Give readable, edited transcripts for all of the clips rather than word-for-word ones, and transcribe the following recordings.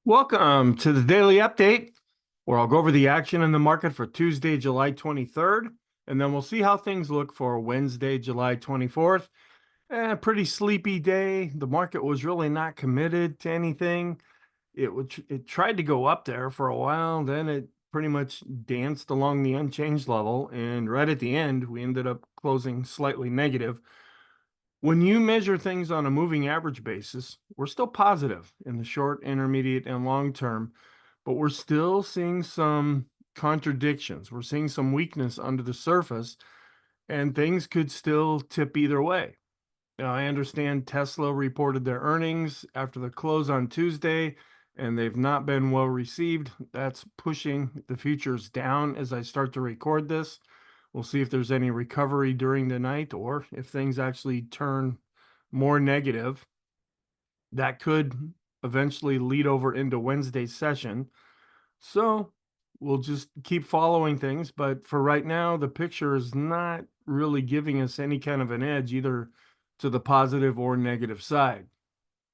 Welcome to the daily update, where I'll go over the action in the market for Tuesday, July 23rd, and then we'll see how things look for Wednesday, July 24th. Pretty sleepy day. The market was really not committed to anything. It tried to go up there for a while, then it pretty much danced along the unchanged level, and right at the end, we ended up closing slightly negative. When you measure things on a moving average basis, we're still positive in the short, intermediate, and long term, but we're still seeing some contradictions. We're seeing some weakness under the surface, and things could still tip either way. Now, I understand Tesla reported their earnings after the close on Tuesday, and they've not been well received. That's pushing the futures down as I start to record this. We'll see if there's any recovery during the night or if things actually turn more negative. That could eventually lead over into Wednesday's session. So we'll just keep following things. But for right now, the picture is not really giving us any kind of an edge either to the positive or negative side.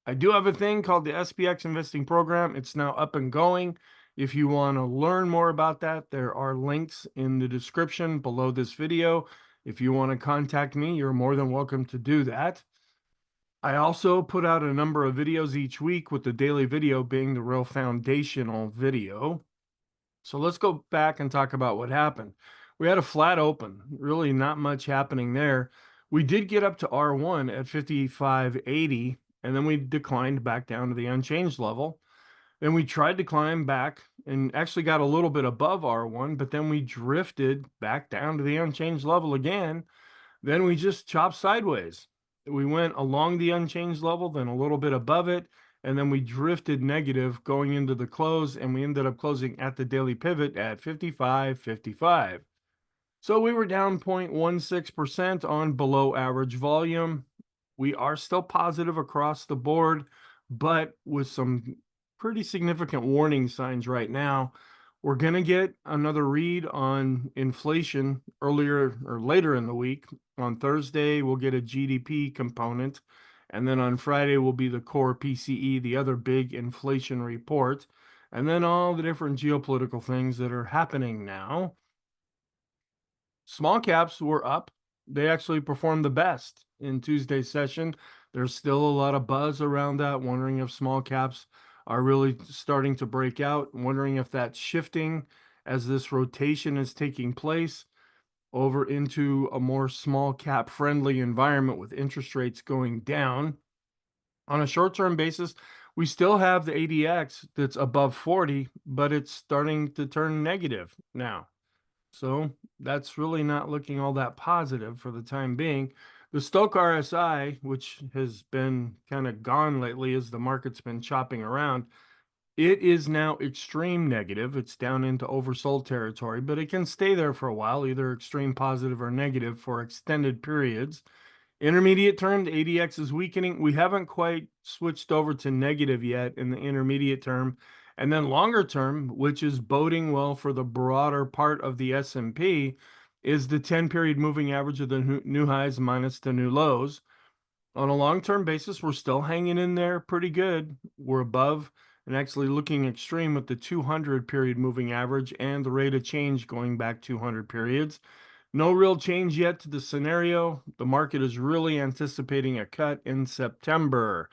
I do have a thing called the SPXInvesting Program. It's now up and going. If you want to learn more about that, there are links in the description below this video. If you want to contact me, you're more than welcome to do that. I also put out a number of videos each week, with the daily video being the real foundational video. So let's go back and talk about what happened. We had a flat open, really not much happening there. We did get up to R1 at 55.80, and then we declined back down to the unchanged level. Then we tried to climb back and actually got a little bit above R1, but then we drifted back down to the unchanged level again. Then we just chopped sideways. We went along the unchanged level, then a little bit above it, and then we drifted negative going into the close, and we ended up closing at the daily pivot at 55.55. So we were down 0.16% on below average volume. We are still positive across the board, but with some pretty significant warning signs right now. We're going to get another read on inflation earlier or later in the week. On Thursday, we'll get a GDP component. And then on Friday will be the core PCE, the other big inflation report. And then all the different geopolitical things that are happening now. Small caps were up. They actually performed the best in Tuesday's session. There's still a lot of buzz around that, wondering if small caps are really starting to break out, wondering if that's shifting as this rotation is taking place over into a more small cap friendly environment with interest rates going down. On a short-term basis, we still have the ADX that's above 40, but it's starting to turn negative now. So that's really not looking all that positive for the time being. The Stochc RSI, which has been kind of gone lately as the market's been chopping around, it is now extreme negative. It's down into oversold territory, but it can stay there for a while, either extreme positive or negative for extended periods. Intermediate term, the ADX is weakening. We haven't quite switched over to negative yet in the intermediate term. And then longer term, which is boding well for the broader part of the S&P, is the 10-period moving average of the new highs minus the new lows. On a long-term basis, we're still hanging in there pretty good. We're above and actually looking extreme with the 200-period moving average and the rate of change going back 200 periods. No real change yet to the scenario. The market is really anticipating a cut in September.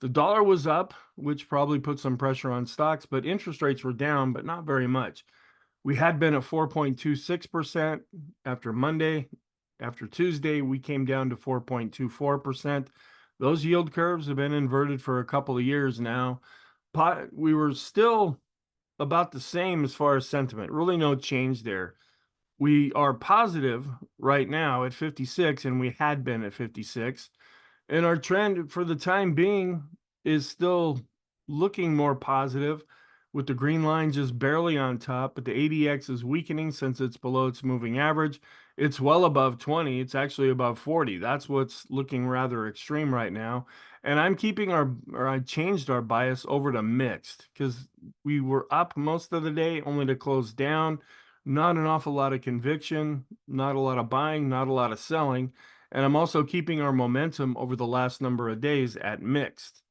The dollar was up, which probably put some pressure on stocks, but interest rates were down, but not very much. We had been at 4.26% after Monday. After Tuesday, we came down to 4.24%. Those yield curves have been inverted for a couple of years now. We were still about the same as far as sentiment. Really no change there. We are positive right now at 56, and we had been at 56. And our trend for the time being is still looking more positive, with the green line just barely on top, but the ADX is weakening since it's below its moving average. It's well above 20. It's actually above 40. That's what's looking rather extreme right now. And I'm keeping I changed our bias over to mixed, because we were up most of the day only to close down. Not an awful lot of conviction, not a lot of buying, not a lot of selling. And I'm also keeping our momentum over the last number of days at mixed.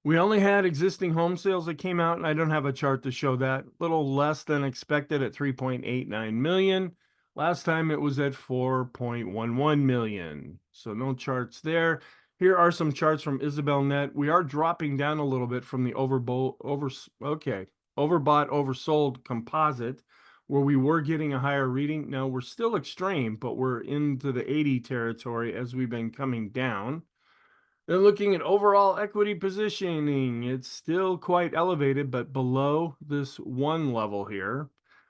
We only had existing home sales that came out, and I don't have a chart to show that. A little less than expected at 3.89 million. Last time it was at 4.11 million. So no charts there. Here are some charts from Isabel Net. We are dropping down a little bit from the overbought, oversold composite, where we were getting a higher reading. Now we're still extreme, but we're into the 80 territory as we've been coming down. Then looking at overall equity positioning, it's still quite elevated, but below this one level here.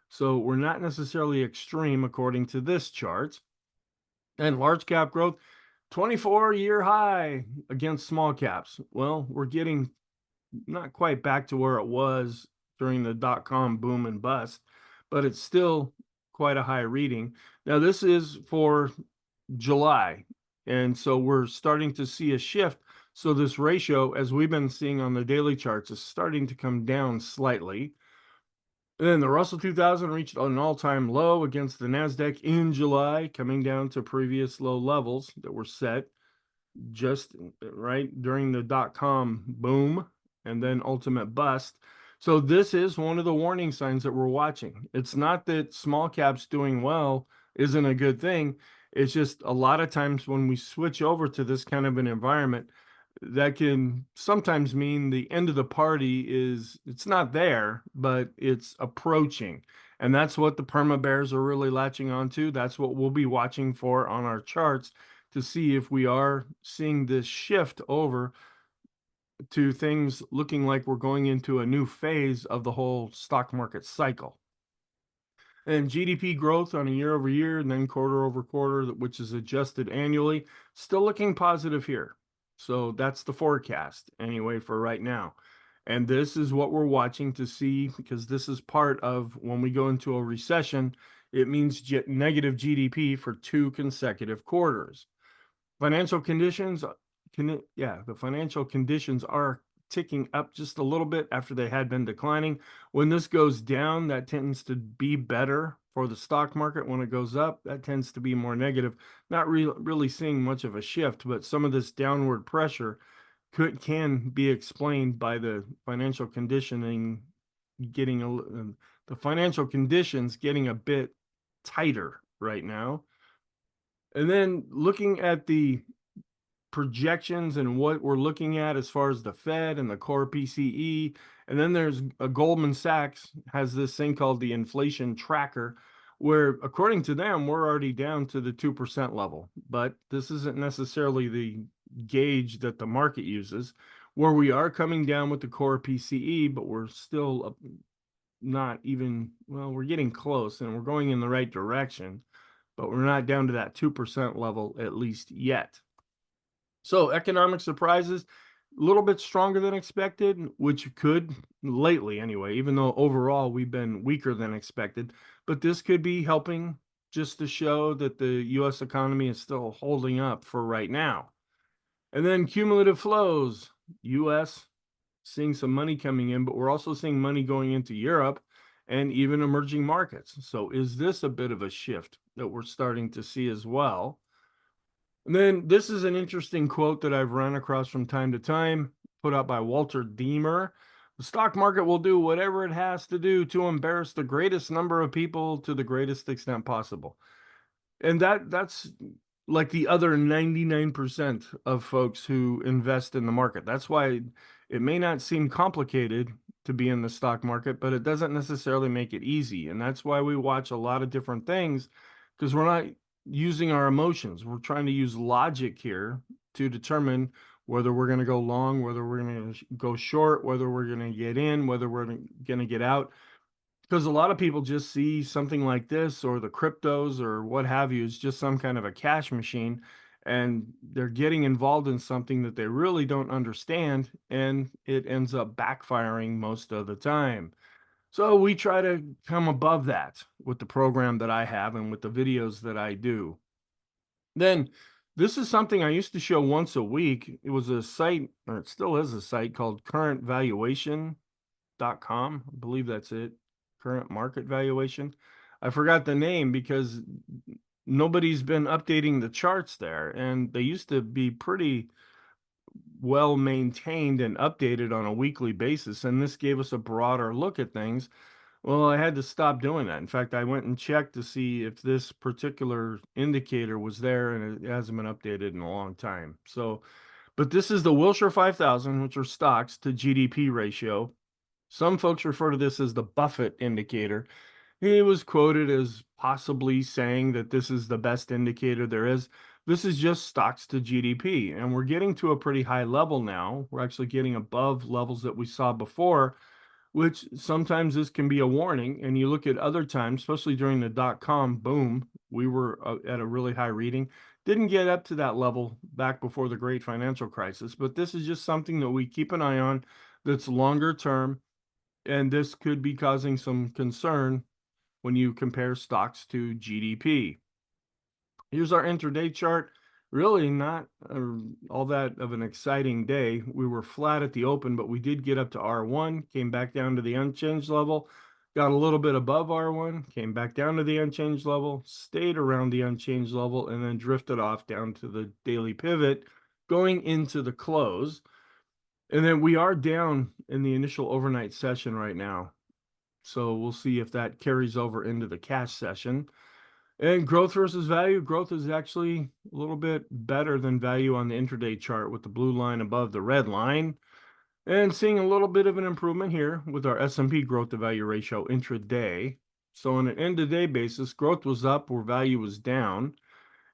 So we're not necessarily extreme according to this chart. And large cap growth, 24-year high against small caps. Well, we're getting not quite back to where it was during the dot-com boom and bust, but it's still quite a high reading. Now, this is for July. And so we're starting to see a shift. So this ratio, as we've been seeing on the daily charts, is starting to come down slightly. And then the Russell 2000 reached an all-time low against the NASDAQ in July, coming down to previous low levels that were set just right during the dot-com boom and then ultimate bust. So this is one of the warning signs that we're watching. It's not that small caps doing well isn't a good thing. It's just a lot of times when we switch over to this kind of an environment, that can sometimes mean the end of the party it's not there, but it's approaching. And that's what the perma bears are really latching onto. That's what we'll be watching for on our charts to see if we are seeing this shift over to things looking like we're going into a new phase of the whole stock market cycle. And GDP growth on a year over year and then quarter over quarter, which is adjusted annually, still looking positive here. So that's the forecast anyway for right now. And this is what we're watching to see, because this is part of when we go into a recession, it means negative GDP for 2 consecutive quarters. Financial conditions, the financial conditions are ticking up just a little bit after they had been declining. When this goes down, that tends to be better for the stock market. When it goes up, that tends to be more negative. Not really seeing much of a shift, but some of this downward pressure can be explained by the financial conditioning the financial conditions getting a bit tighter right now. And then looking at the projections and what we're looking at as far as the Fed and the core PCE. And then there's a Goldman Sachs has this thing called the inflation tracker, where according to them, we're already down to the 2% level. But this isn't necessarily the gauge that the market uses, where we are coming down with the core PCE, but we're still not even, well, we're getting close and we're going in the right direction, but we're not down to that 2% level at least yet. So economic surprises, a little bit stronger than expected, which could lately anyway, even though overall we've been weaker than expected, but this could be helping just to show that the US economy is still holding up for right now. And then cumulative flows, US seeing some money coming in, but we're also seeing money going into Europe and even emerging markets. So is this a bit of a shift that we're starting to see as well? And then this is an interesting quote that I've run across from time to time, put out by Walter Deemer. The stock market will do whatever it has to do to embarrass the greatest number of people to the greatest extent possible. And that's like the other 99% of folks who invest in the market. That's why it may not seem complicated to be in the stock market, but it doesn't necessarily make it easy. And that's why we watch a lot of different things, because we're not using our emotions. We're trying to use logic here to determine whether we're going to go long, whether we're going to go short, whether we're going to get in, whether we're going to get out. Because a lot of people just see something like this or the cryptos or what have you as just some kind of a cash machine, and they're getting involved in something that they really don't understand, and it ends up backfiring most of the time. So we try to come above that with the program that I have and with the videos that I do. Then this is something I used to show once a week. It was a site, or it still is a site, called currentvaluation.com. I believe that's it. Current market valuation. I forgot the name because nobody's been updating the charts there, and they used to be pretty well maintained and updated on a weekly basis, and this gave us a broader look at things. Well, I had to stop doing that. In fact, I went and checked to see if this particular indicator was there, and it hasn't been updated in a long time. So, but this is the Wilshire 5000, which are stocks to GDP ratio. Some folks refer to this as the Buffett indicator. He was quoted as possibly saying that this is the best indicator there is. This is just stocks to GDP, and we're getting to a pretty high level now. We're actually getting above levels that we saw before, which sometimes this can be a warning. And you look at other times, especially during the dot-com boom, we were at a really high reading. Didn't get up to that level back before the great financial crisis, but this is just something that we keep an eye on that's longer term, and this could be causing some concern when you compare stocks to GDP. Here's our intraday chart. Really not all that of an exciting day. We were flat at the open, but we did get up to R1, came back down to the unchanged level, got a little bit above R1, came back down to the unchanged level, stayed around the unchanged level, and then drifted off down to the daily pivot, going into the close. And then we are down in the initial overnight session right now. So we'll see if that carries over into the cash session. And growth versus value, growth is actually a little bit better than value on the intraday chart with the blue line above the red line. And seeing a little bit of an improvement here with our S&P growth to value ratio intraday. So on an end of day basis, growth was up where value was down.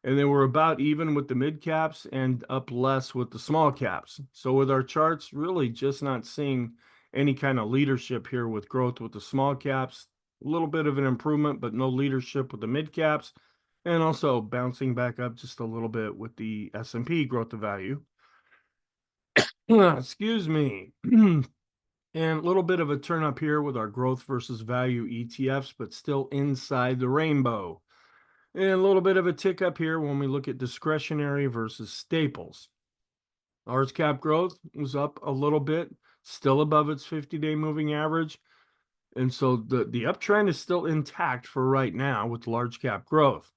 And they were about even with the mid caps and up less with the small caps. So with our charts, really just not seeing any kind of leadership here with growth with the small caps. A little bit of an improvement, but no leadership with the mid caps, and also bouncing back up just a little bit with the S&P growth to value. Excuse me. And a little bit of a turn up here with our growth versus value ETFs, but still inside the rainbow. And a little bit of a tick up here when we look at discretionary versus staples. Large cap growth was up a little bit, still above its 50-day moving average. And so the uptrend is still intact for right now with large cap growth.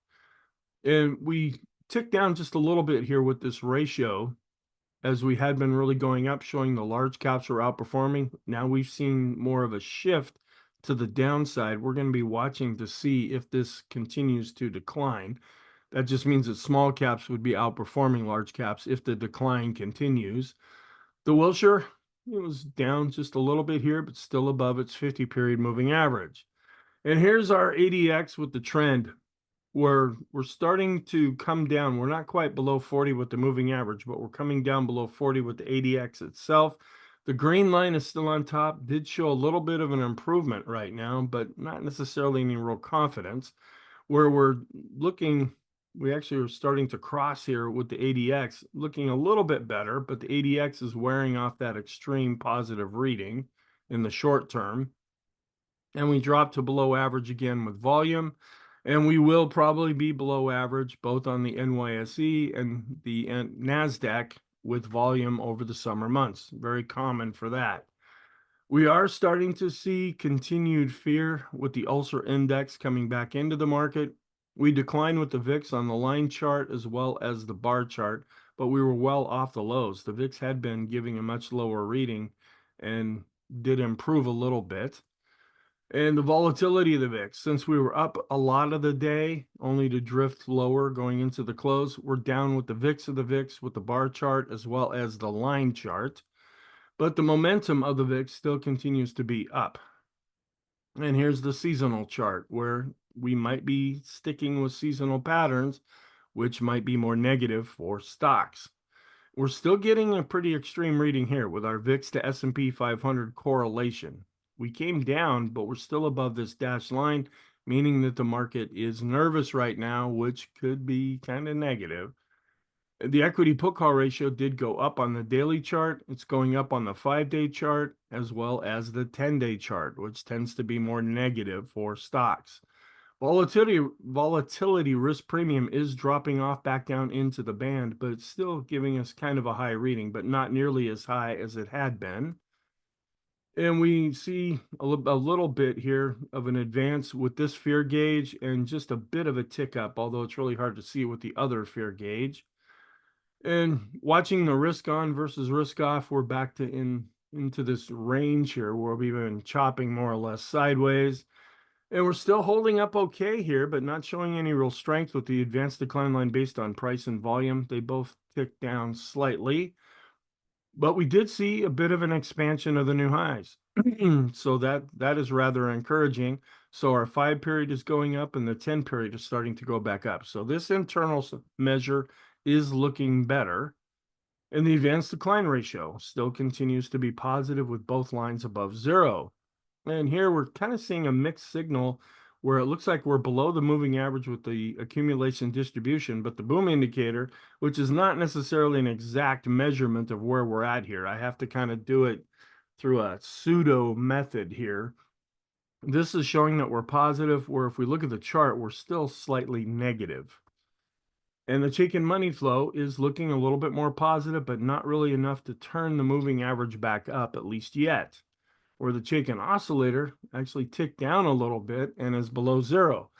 And we ticked down just a little bit here with this ratio as we had been really going up, showing the large caps were outperforming. Now we've seen more of a shift to the downside. We're going to be watching to see if this continues to decline. That just means that small caps would be outperforming large caps if the decline continues. The Wilshire, it was down just a little bit here, but still above its 50-period moving average. And here's our ADX with the trend, where we're starting to come down. We're not quite below 40 with the moving average, but we're coming down below 40 with the ADX itself. The green line is still on top, did show a little bit of an improvement right now, but not necessarily any real confidence. Where we're looking, we actually are starting to cross here with the ADX, looking a little bit better, but the ADX is wearing off that extreme positive reading in the short term. And we drop to below average again with volume. And we will probably be below average both on the NYSE and the NASDAQ with volume over the summer months. Very common for that. We are starting to see continued fear with the Ulcer Index coming back into the market. We declined with the VIX on the line chart as well as the bar chart, but we were well off the lows. The VIX had been giving a much lower reading and did improve a little bit. And the volatility of the VIX, since we were up a lot of the day, only to drift lower going into the close, we're down with the VIX of the VIX with the bar chart as well as the line chart. But the momentum of the VIX still continues to be up. And here's the seasonal chart where we might be sticking with seasonal patterns, which might be more negative for stocks. We're still getting a pretty extreme reading here with our VIX to S&P 500 correlation. We came down, but we're still above this dashed line, meaning that the market is nervous right now, which could be kind of negative. The equity put call ratio did go up on the daily chart. It's going up on the 5-day chart as well as the 10-day chart, which tends to be more negative for stocks. Volatility risk premium is dropping off back down into the band, but it's still giving us kind of a high reading, but not nearly as high as it had been. And we see a little bit here of an advance with this fear gauge and just a bit of a tick up, although it's really hard to see with the other fear gauge. And watching the risk on versus risk off, we're back to into this range here where we've been chopping more or less sideways. And we're still holding up okay here, but not showing any real strength with the advanced decline line based on price and volume. They both ticked down slightly, but we did see a bit of an expansion of the new highs. So that is rather encouraging. So our 5 period is going up and the 10 period is starting to go back up. So this internal measure is looking better. And the advanced decline ratio still continues to be positive with both lines above zero. And here we're kind of seeing a mixed signal where it looks like we're below the moving average with the accumulation distribution, but the boom indicator, which is not necessarily an exact measurement of where we're at here. I have to kind of do it through a pseudo method here. This is showing that we're positive, where if we look at the chart, we're still slightly negative. And the Chaikin money flow is looking a little bit more positive, but not really enough to turn the moving average back up, at least yet. Where the Chaikin oscillator actually ticked down a little bit and is below zero.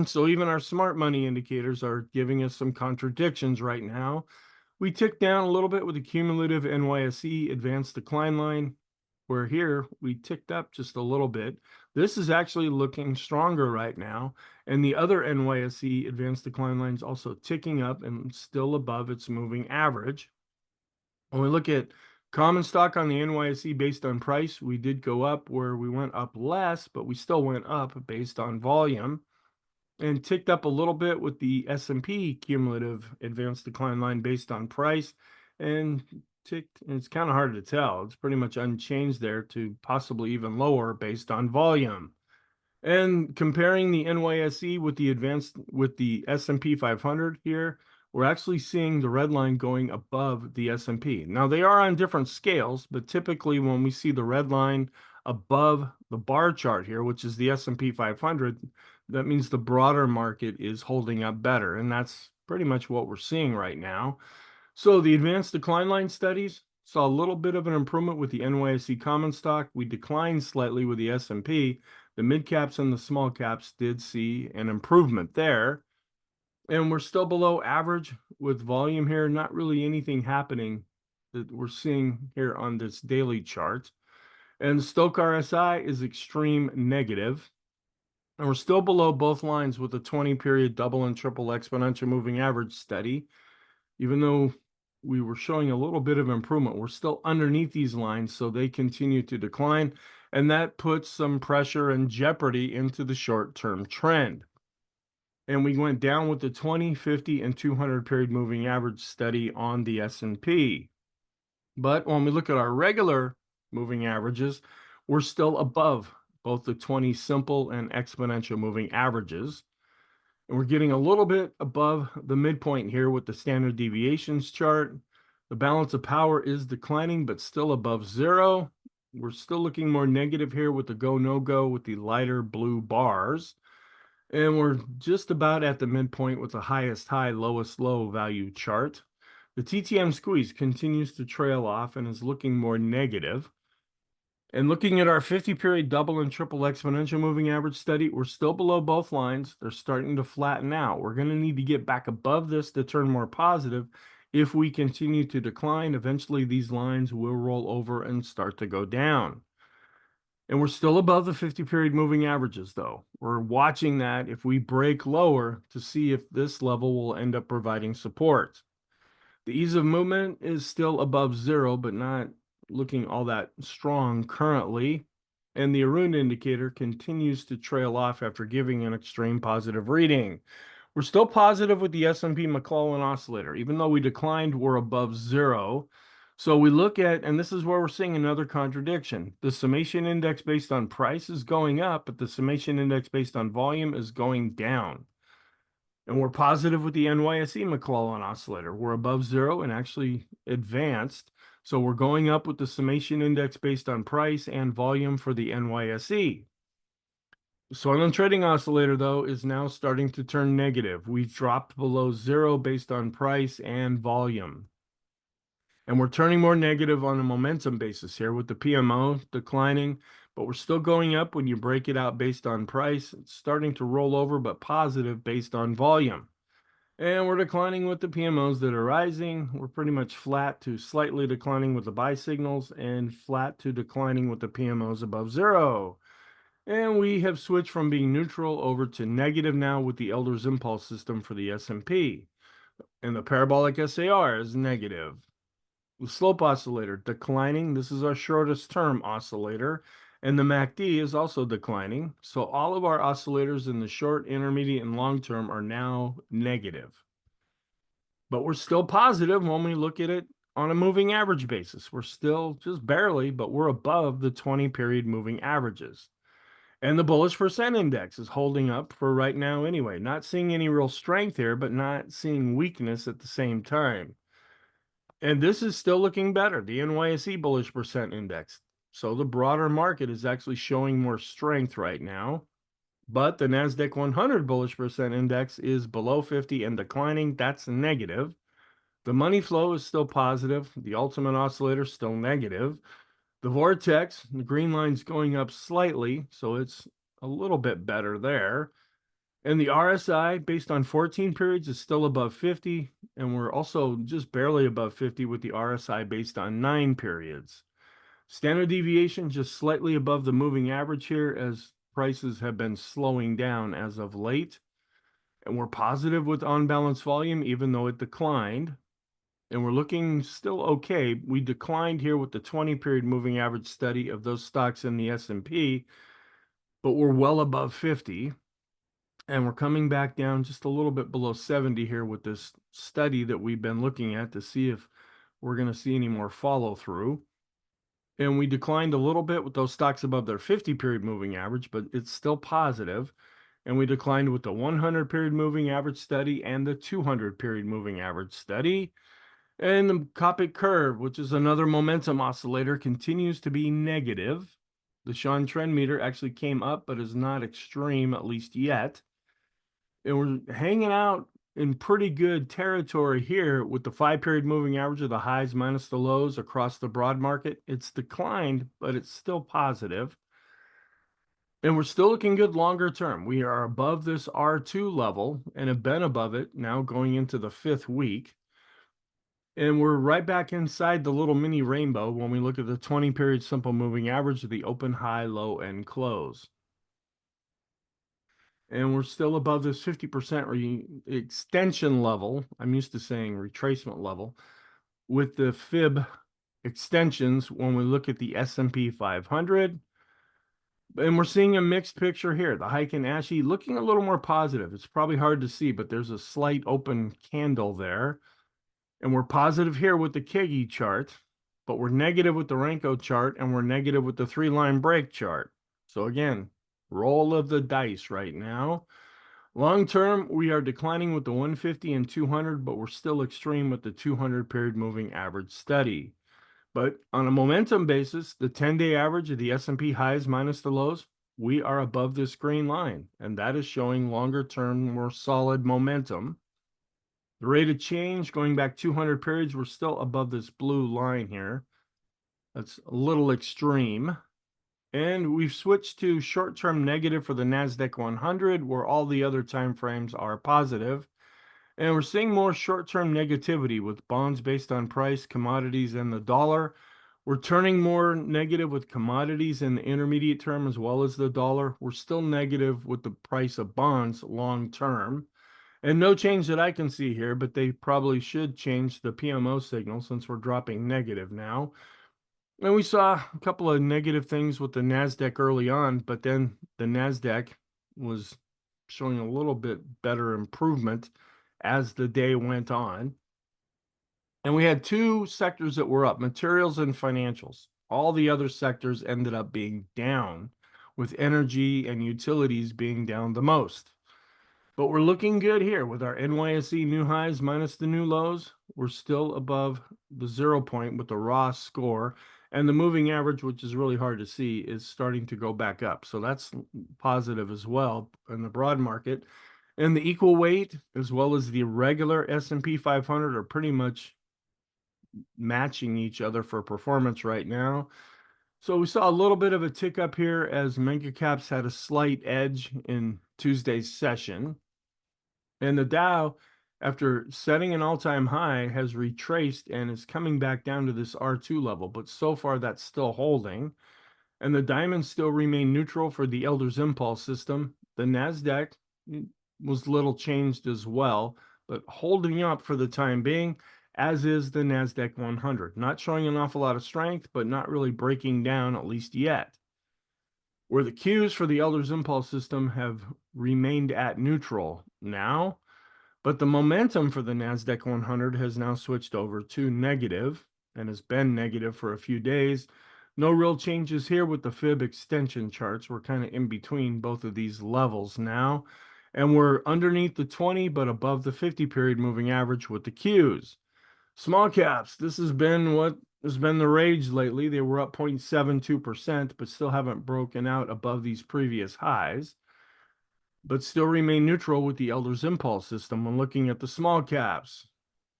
So even our smart money indicators are giving us some contradictions right now. We ticked down a little bit with the cumulative NYSE advanced decline line, where here we ticked up just a little bit. This is actually looking stronger right now. And the other NYSE advanced decline line is also ticking up and still above its moving average. When we look at common stock on the NYSE based on price, we did go up where we went up less, but we still went up based on volume, and ticked up a little bit with the S&P cumulative advanced decline line based on price, and ticked, and it's kind of hard to tell. It's pretty much unchanged there to possibly even lower based on volume. And comparing the NYSE with the S&P 500 here, we're actually seeing the red line going above the S&P. Now they are on different scales, but typically when we see the red line above the bar chart here, which is the S&P 500, that means the broader market is holding up better, and that's pretty much what we're seeing right now. So the advanced decline line studies saw a little bit of an improvement with the NYSE common stock. We declined slightly with the S&P. The mid caps and the small caps did see an improvement there. And we're still below average with volume here. Not really anything happening that we're seeing here on this daily chart. And Stochh RSI is extreme negative. And we're still below both lines with the 20-period double and triple exponential moving average study. Even though we were showing a little bit of improvement, we're still underneath these lines, so they continue to decline, and that puts some pressure and jeopardy into the short-term trend. And we went down with the 20, 50, and 200 period moving average study on the S&P. But when we look at our regular moving averages, we're still above both the 20 simple and exponential moving averages. And we're getting a little bit above the midpoint here with the standard deviations chart. The balance of power is declining, but still above zero. We're still looking more negative here with the go, no go with the lighter blue bars. And we're just about at the midpoint with the highest high, lowest low value chart. The TTM squeeze continues to trail off and is looking more negative. And looking at our 50-period double and triple exponential moving average study, we're still below both lines. They're starting to flatten out. We're going to need to get back above this to turn more positive. If we continue to decline, eventually these lines will roll over and start to go down. And we're still above the 50-period moving averages, though. We're watching that if we break lower to see if this level will end up providing support. The ease of movement is still above zero, but not looking all that strong currently. And the Erin indicator continues to trail off after giving an extreme positive reading. We're still positive with the S&P McClellan oscillator. Even though we declined, we're above zero. So we look at, and this is where we're seeing another contradiction. The summation index based on price is going up, but the summation index based on volume is going down. And we're positive with the NYSE McClellan oscillator. We're above zero and actually advanced. So we're going up with the summation index based on price and volume for the NYSE. Swenlin trading oscillator, though, is now starting to turn negative. We've dropped below zero based on price and volume. And we're turning more negative on a momentum basis here with the PMO declining, but we're still going up when you break it out based on price. It's starting to roll over, but positive based on volume. And we're declining with the PMOs that are rising. We're pretty much flat to slightly declining with the buy signals and flat to declining with the PMOs above zero. And we have switched from being neutral over to negative now with the Elder's Impulse system for the S&P. And the parabolic SAR is negative. The slope oscillator declining. This is our shortest term oscillator. And the MACD is also declining. So all of our oscillators in the short, intermediate, and long term are now negative. But we're still positive when we look at it on a moving average basis. We're still just barely, but we're above the 20-period moving averages. And the bullish percent index is holding up for right now anyway. Not seeing any real strength here, but not seeing weakness at the same time. And this is still looking better, the NYSE bullish percent index. So the broader market is actually showing more strength right now. But the NASDAQ 100 bullish percent index is below 50 and declining. That's negative. The money flow is still positive. The ultimate oscillator is still negative. The vortex, the green line's going up slightly, so it's a little bit better there. And the RSI, based on 14 periods, is still above 50. And we're also just barely above 50 with the RSI based on 9 periods. Standard deviation just slightly above the moving average here as prices have been slowing down as of late. And we're positive with on-balance volume, even though it declined. And we're looking still okay. We declined here with the 20-period moving average study of those stocks in the S&P, but we're well above 50. And we're coming back down just a little bit below 70 here with this study that we've been looking at to see if we're going to see any more follow through. And we declined a little bit with those stocks above their 50-period moving average, but it's still positive. And we declined with the 100-period moving average study and the 200-period moving average study. And the Copic curve, which is another momentum oscillator, continues to be negative. The Sean trend meter actually came up, but is not extreme, at least yet. And we're hanging out in pretty good territory here with the 5-period moving average of the highs minus the lows across the broad market. It's declined, but it's still positive. And we're still looking good longer term. We are above this R2 level and have been above it now going into the 5th week. And we're right back inside the little mini rainbow when we look at the 20-period simple moving average of the open, high, low, and close. And we're still above this 50% extension level. I'm used to saying retracement level with the fib extensions when we look at the S&P 500. And we're seeing a mixed picture here. The Heiken Ashi looking a little more positive. It's probably hard to see, but there's a slight open candle there. And we're positive here with the Kegi chart, but we're negative with the Renko chart, and we're negative with the 3-line break chart. So again, roll of the dice right now. Long term, we are declining with the 150 and 200, but we're still extreme with the 200-period moving average study. But on a momentum basis, the 10-day average of the S&P highs minus the lows, we are above this green line, and that is showing longer term, more solid momentum. The rate of change going back 200 periods, we're still above this blue line here. That's a little extreme. And we've switched to short-term negative for the NASDAQ 100, where all the other time frames are positive. And we're seeing more short-term negativity with bonds based on price, commodities, and the dollar. We're turning more negative with commodities in the intermediate term as well as the dollar. We're still negative with the price of bonds long term. And no change that I can see here, but they probably should change the PMO signal since we're dropping negative now. And we saw a couple of negative things with the NASDAQ early on, but then the NASDAQ was showing a little bit better improvement as the day went on. And we had two sectors that were up, materials and financials. All the other sectors ended up being down, with energy and utilities being down the most. But we're looking good here with our NYSE new highs minus the new lows. We're still above the 0 point with the raw score. And the moving average, which is really hard to see, is starting to go back up. So that's positive as well in the broad market. And the equal weight, as well as the regular S&P 500, are pretty much matching each other for performance right now. So we saw a little bit of a tick up here as mega caps had a slight edge in Tuesday's session. And the Dow after setting an all-time high, has retraced and is coming back down to this R2 level, but so far that's still holding. And the diamonds still remain neutral for the Elder's Impulse system. The NASDAQ was little changed as well, but holding up for the time being, as is the NASDAQ 100. Not showing an awful lot of strength, but not really breaking down, at least yet. Where the Qs for the Elder's Impulse system have remained at neutral now, but the momentum for the NASDAQ 100 has now switched over to negative and has been negative for a few days. No real changes here with the fib extension charts. We're kind of in between both of these levels now. And we're underneath the 20, but above the 50-period moving average with the Qs. Small caps, this has been what has been the rage lately. They were up 0.72%, but still haven't broken out above these previous highs, but still remain neutral with the Elder's Impulse system when looking at the small caps.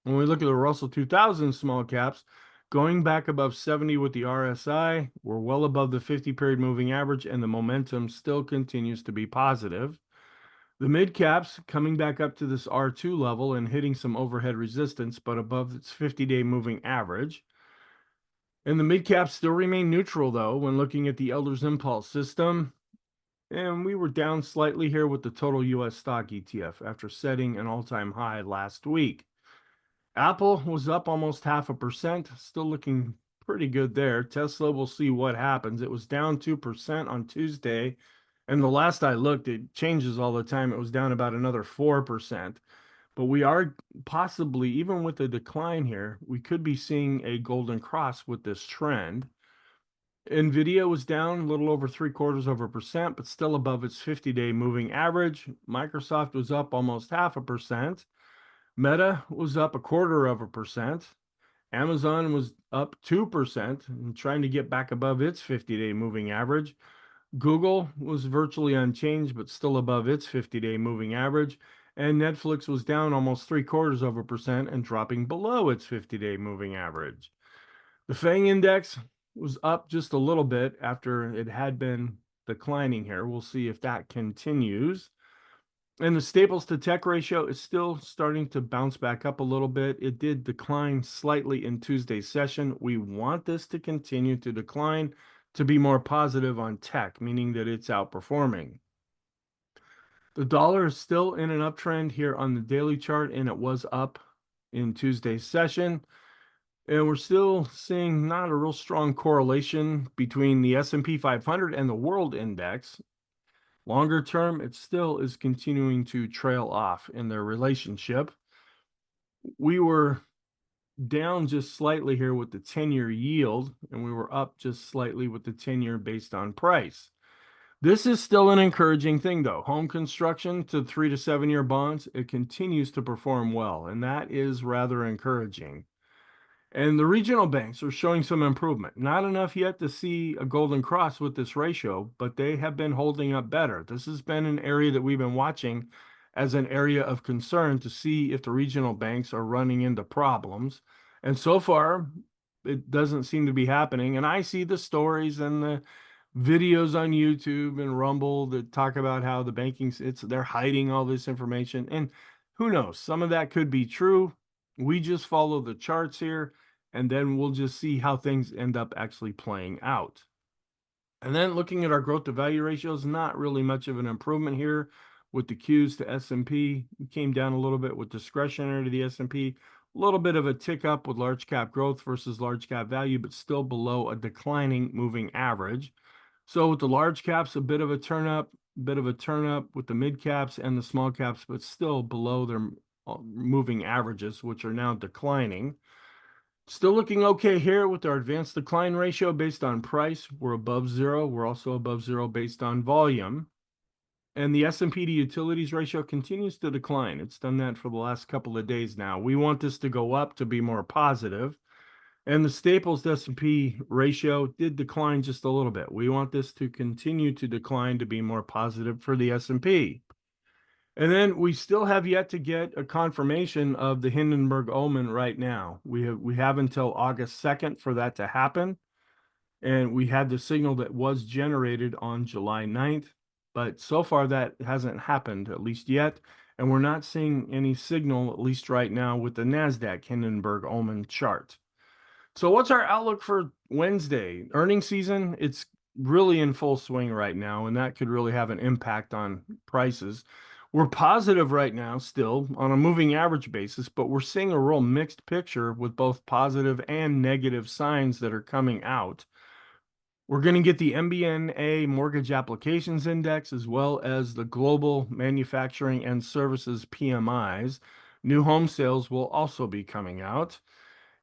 When we look at the Russell 2000 small caps, going back above 70 with the RSI, we're well above the 50-period moving average, and the momentum still continues to be positive. The mid caps coming back up to this R2 level and hitting some overhead resistance, but above its 50-day moving average. And the mid caps still remain neutral, though, when looking at the Elder's Impulse system. And we were down slightly here with the total US stock ETF after setting an all-time high last week. Apple was up almost 0.5%, still looking pretty good there. Tesla, we'll see what happens. It was down 2% on Tuesday, and the last I looked, it changes all the time. It was down about another 4%. But we are possibly, even with the decline here, we could be seeing a golden cross with this trend. NVIDIA was down a little over 0.75%, but still above its 50-day moving average. Microsoft was up almost 0.5%. Meta was up 0.25%. Amazon was up 2% and trying to get back above its 50-day moving average. Google was virtually unchanged, but still above its 50-day moving average. And Netflix was down almost 0.75% and dropping below its 50-day moving average. The FANG index was up just a little bit after it had been declining here. We'll see if that continues. And the staples to tech ratio is still starting to bounce back up a little bit. It did decline slightly in Tuesday's session. We want this to continue to decline to be more positive on tech, meaning that it's outperforming. The dollar is still in an uptrend here on the daily chart, and it was up in Tuesday's session. And we're still seeing not a real strong correlation between the S&P 500 and the world index. Longer term, it still is continuing to trail off in their relationship. We were down just slightly here with the 10-year yield, and we were up just slightly with the 10-year based on price. This is still an encouraging thing, though. Home construction to 3 to 7 year bonds, it continues to perform well, and that is rather encouraging. And the regional banks are showing some improvement. Not enough yet to see a golden cross with this ratio, but they have been holding up better. This has been an area that we've been watching as an area of concern to see if the regional banks are running into problems. And so far, it doesn't seem to be happening. And I see the stories and the videos on YouTube and Rumble that talk about how the banking, they're hiding all this information. And who knows, some of that could be true. We just follow the charts here, and then we'll just see how things end up actually playing out. And then looking at our growth to value ratios, not really much of an improvement here with the Qs to S&P. We came down a little bit with discretionary to the S&P, a little bit of a tick up with large cap growth versus large cap value, but still below a declining moving average. So with the large caps, a bit of a turn up with the mid caps and the small caps, but still below their moving averages, which are now declining. Still looking okay here with our advanced decline ratio based on price. We're above 0. We're also above 0 based on volume. And the S&P to utilities ratio continues to decline. It's done that for the last couple of days now. We want this to go up to be more positive. And the staples to S&P ratio did decline just a little bit. We want this to continue to decline to be more positive for the S&P. And then we still have yet to get a confirmation of the Hindenburg omen right now. We have until August 2nd for that to happen. And we had the signal that was generated on July 9th. But so far that hasn't happened, at least yet. And we're not seeing any signal, at least right now, with the NASDAQ Hindenburg-Ullman chart. So what's our outlook for Wednesday? Earnings season, it's really in full swing right now, and that could really have an impact on prices. We're positive right now still on a moving average basis, but we're seeing a real mixed picture with both positive and negative signs that are coming out. We're going to get the MBNA Mortgage Applications Index as well as the Global Manufacturing and Services PMIs. New home sales will also be coming out.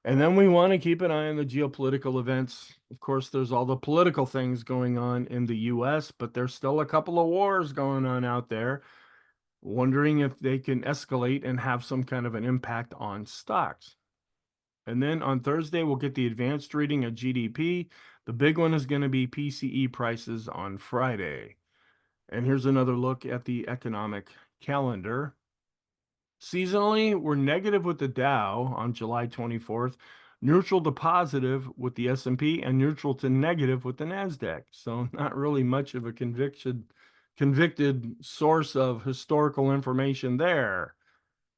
And then we want to keep an eye on the geopolitical events. Of course, there's all the political things going on in the US, but there's still a couple of wars going on out there. Wondering if they can escalate and have some kind of an impact on stocks. And then on Thursday, we'll get the advanced reading of GDP. The big one is going to be PCE prices on Friday. And here's another look at the economic calendar. Seasonally, we're negative with the Dow on July 24th, neutral to positive with the S&P, and neutral to negative with the NASDAQ. So not really much of a convicted source of historical information there.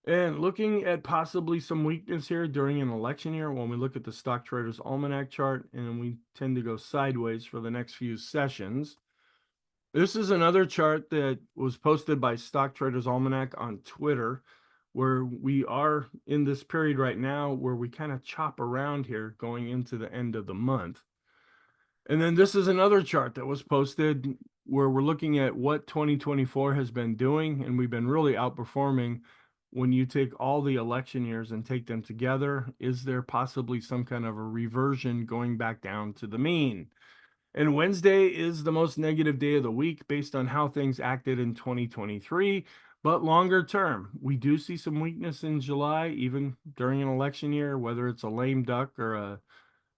And looking at possibly some weakness here during an election year, when we look at the Stock Traders Almanac chart, and we tend to go sideways for the next few sessions. This is another chart that was posted by Stock Traders Almanac on Twitter, where we are in this period right now where we kind of chop around here going into the end of the month. And then this is another chart that was posted where we're looking at what 2024 has been doing, and we've been really outperforming. When you take all the election years and take them together, is there possibly some kind of a reversion going back down to the mean? And Wednesday is the most negative day of the week based on how things acted in 2023. But longer term, we do see some weakness in July, even during an election year, whether it's a lame duck or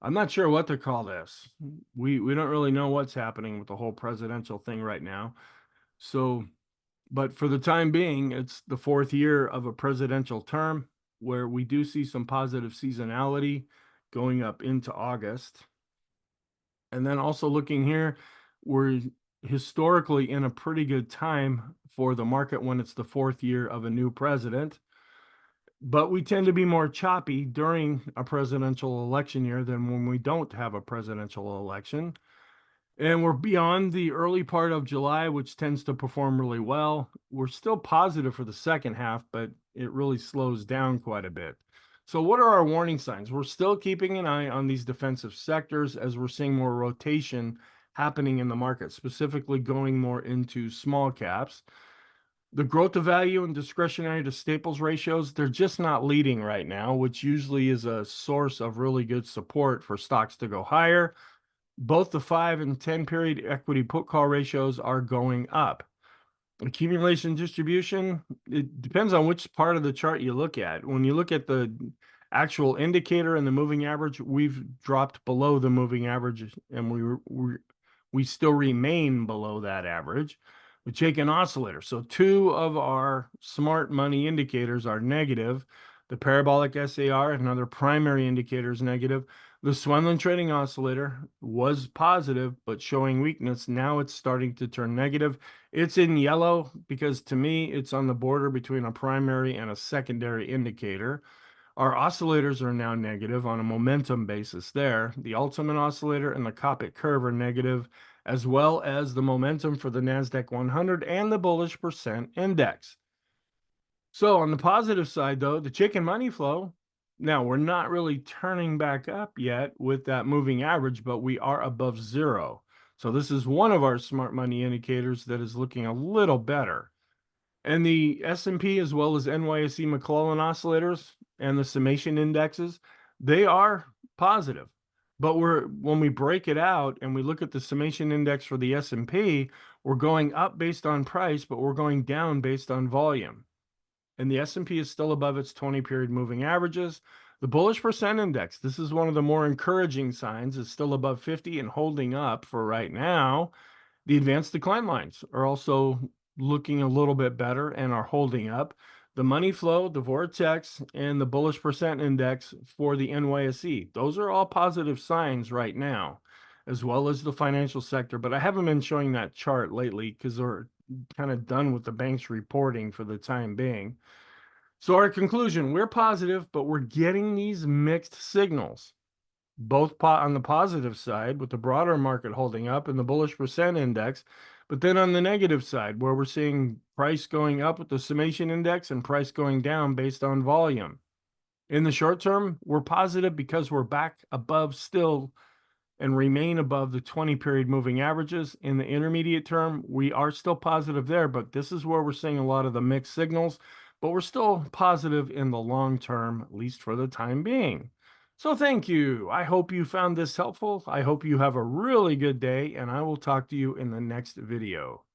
I'm not sure what to call this. We don't really know what's happening with the whole presidential thing right now. So, but for the time being, it's the fourth year of a presidential term where we do see some positive seasonality going up into August. And then also looking here, we're historically in a pretty good time for the market when it's the fourth year of a new president. But we tend to be more choppy during a presidential election year than when we don't have a presidential election. And we're beyond the early part of July, which tends to perform really well. We're still positive for the second half, but it really slows down quite a bit. So what are our warning signs? We're still keeping an eye on these defensive sectors as we're seeing more rotation happening in the market, specifically going more into small caps. The growth to value and discretionary to staples ratios, they're just not leading right now, which usually is a source of really good support for stocks to go higher. Both the 5 and 10 period equity put call ratios are going up. Accumulation distribution, it depends on which part of the chart you look at. When you look at the actual indicator and the moving average, we've dropped below the moving average, and we still remain below that average. We take an oscillator. So two of our smart money indicators are negative. The parabolic SAR, another primary indicator, is negative. The Swenlin trading oscillator was positive, but showing weakness. Now it's starting to turn negative. It's in yellow because to me, it's on the border between a primary and a secondary indicator. Our oscillators are now negative on a momentum basis there. The ultimate oscillator and the Koppik curve are negative, as well as the momentum for the NASDAQ 100 and the bullish percent index. So on the positive side, though, the chicken money flow, now we're not really turning back up yet with that moving average, but we are above zero. So this is one of our smart money indicators that is looking a little better. And the S&P as well as NYSE McClellan oscillators and the summation indexes, they are positive. But when we break it out and we look at the summation index for the S&P, we're going up based on price, but we're going down based on volume. And the S&P is still above its 20-period moving averages. The bullish percent index, this is one of the more encouraging signs, is still above 50 and holding up for right now. The advanced decline lines are also looking a little bit better and are holding up. The money flow, the vortex, and the bullish percent index for the NYSE, those are all positive signs right now, as well as the financial sector. But I haven't been showing that chart lately because kind of done with the bank's reporting for the time being. So our conclusion, we're positive, but we're getting these mixed signals, both on the positive side with the broader market holding up and the bullish percent index, but then on the negative side where we're seeing price going up with the summation index and price going down based on volume. In the short term, we're positive because we're back above still and remain above the 20-period moving averages. In the intermediate term, we are still positive there, but this is where we're seeing a lot of the mixed signals, but we're still positive in the long term, at least for the time being. So thank you. I hope you found this helpful. I hope you have a really good day, and I will talk to you in the next video.